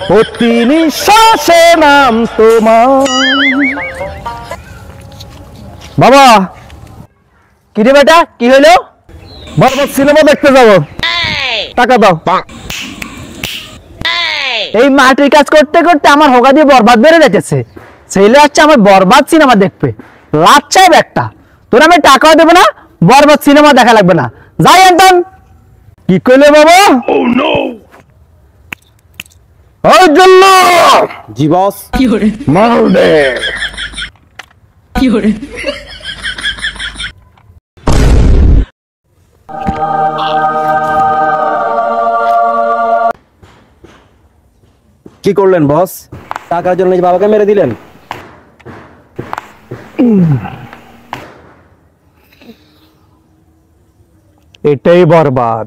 প্রতি নিঃশ্বাসে নাম তোমার। বাবা কি রে বেটা, কি হইলো? বরবাদ সিনেমা দেখতে যাবো, টাকা দাও। এই মাটির কাজ করতে করতে আমার হোগা দিয়ে বরবাদ বেড়ে যাচ্ছে। ছেলে হচ্ছে আমার বরবাদ সিনেমা দেখবে, লাচ্ছাই একটা। তোর আমি টাকাও দেবো না, বরবাদ সিনেমা দেখা লাগবে না, যাই একদম। কি কইলে বাবা? ওই জন্য জি বস। মাল দে। কি করলেন বস? টাকার জন্য নিজে বাবাকে মেরে দিলেন? এটাই বরবাদ।